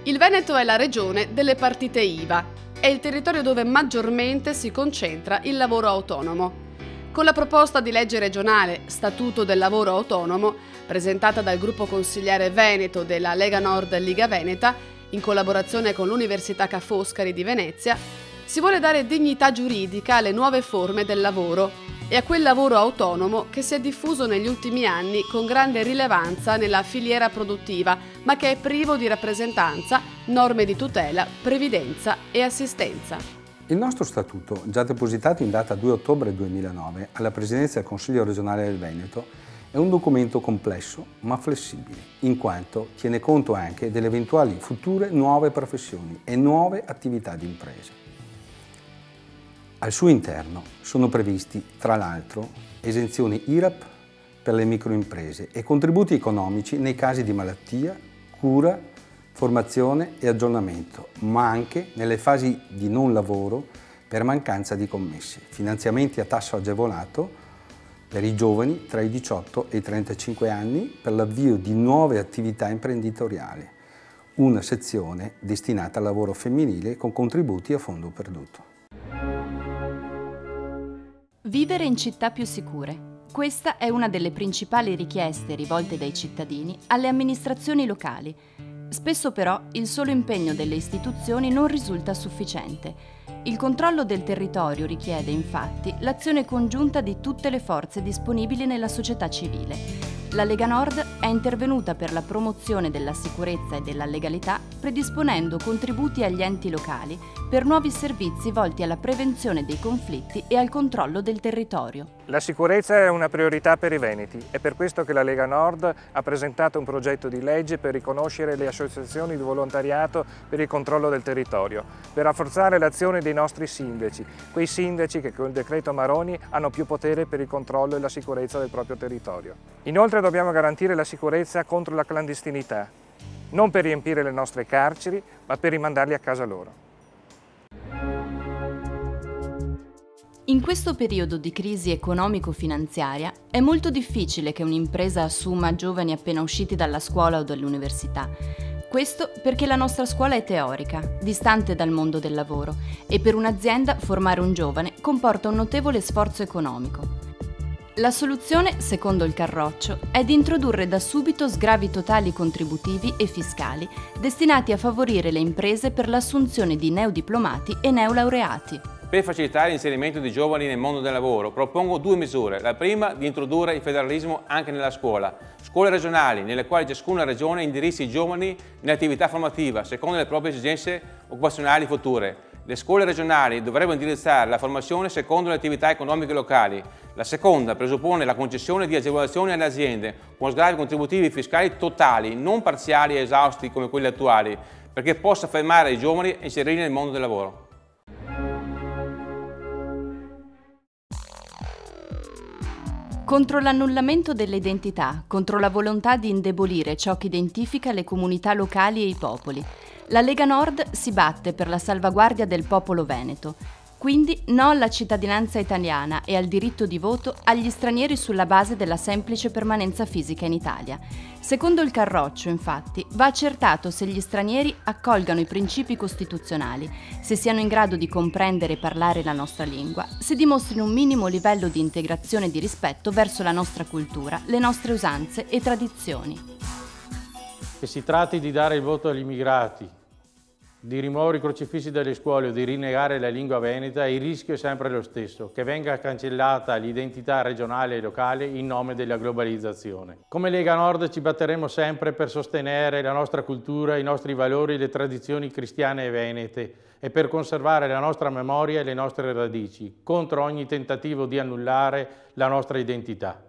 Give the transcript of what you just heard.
Il Veneto è la regione delle partite IVA, è il territorio dove maggiormente si concentra il lavoro autonomo. Con la proposta di legge regionale Statuto del lavoro autonomo, presentata dal gruppo consigliare Veneto della Lega Nord Liga Veneta, in collaborazione con l'Università Ca' Foscari di Venezia, si vuole dare dignità giuridica alle nuove forme del lavoro e a quel lavoro autonomo che si è diffuso negli ultimi anni con grande rilevanza nella filiera produttiva, ma che è privo di rappresentanza, norme di tutela, previdenza e assistenza. Il nostro statuto, già depositato in data 2 ottobre 2009 alla Presidenza del Consiglio regionale del Veneto, è un documento complesso ma flessibile, in quanto tiene conto anche delle eventuali future nuove professioni e nuove attività di imprese. Al suo interno sono previsti, tra l'altro, esenzioni IRAP per le microimprese e contributi economici nei casi di malattia, cura, formazione e aggiornamento, ma anche nelle fasi di non lavoro per mancanza di commesse, finanziamenti a tasso agevolato per i giovani tra i 18 e i 35 anni per l'avvio di nuove attività imprenditoriali, una sezione destinata al lavoro femminile con contributi a fondo perduto. Vivere in città più sicure. Questa è una delle principali richieste rivolte dai cittadini alle amministrazioni locali. Spesso però il solo impegno delle istituzioni non risulta sufficiente. Il controllo del territorio richiede infatti l'azione congiunta di tutte le forze disponibili nella società civile. La Lega Nord è intervenuta per la promozione della sicurezza e della legalità, predisponendo contributi agli enti locali per nuovi servizi volti alla prevenzione dei conflitti e al controllo del territorio. La sicurezza è una priorità per i veneti, è per questo che la Lega Nord ha presentato un progetto di legge per riconoscere le associazioni di volontariato per il controllo del territorio, per rafforzare l'azione dei nostri sindaci, quei sindaci che con il decreto Maroni hanno più potere per il controllo e la sicurezza del proprio territorio. Inoltre dobbiamo garantire la sicurezza contro la clandestinità, non per riempire le nostre carceri, ma per rimandarli a casa loro. In questo periodo di crisi economico-finanziaria è molto difficile che un'impresa assuma giovani appena usciti dalla scuola o dall'università. Questo perché la nostra scuola è teorica, distante dal mondo del lavoro, e per un'azienda formare un giovane comporta un notevole sforzo economico. La soluzione, secondo il Carroccio, è di introdurre da subito sgravi totali contributivi e fiscali destinati a favorire le imprese per l'assunzione di neodiplomati e neolaureati. Per facilitare l'inserimento di giovani nel mondo del lavoro propongo 2 misure. La prima, di introdurre il federalismo anche nella scuola. Scuole regionali nelle quali ciascuna regione indirizzi i giovani nell'attività formativa secondo le proprie esigenze occupazionali future. Le scuole regionali dovrebbero indirizzare la formazione secondo le attività economiche locali. La seconda presuppone la concessione di agevolazioni alle aziende con sgravi contributivi fiscali totali, non parziali e esausti come quelli attuali, perché possa fermare i giovani e inserirli nel mondo del lavoro. Contro l'annullamento delle identità, contro la volontà di indebolire ciò che identifica le comunità locali e i popoli, la Lega Nord si batte per la salvaguardia del popolo veneto. Quindi no alla cittadinanza italiana e al diritto di voto agli stranieri sulla base della semplice permanenza fisica in Italia. Secondo il Carroccio, infatti, va accertato se gli stranieri accolgano i principi costituzionali, se siano in grado di comprendere e parlare la nostra lingua, se dimostrino un minimo livello di integrazione e di rispetto verso la nostra cultura, le nostre usanze e tradizioni. Che si tratti di dare il voto agli immigrati, di rimuovere i crocifissi dalle scuole o di rinnegare la lingua veneta, il rischio è sempre lo stesso, che venga cancellata l'identità regionale e locale in nome della globalizzazione. Come Lega Nord ci batteremo sempre per sostenere la nostra cultura, i nostri valori e le tradizioni cristiane e venete e per conservare la nostra memoria e le nostre radici, contro ogni tentativo di annullare la nostra identità.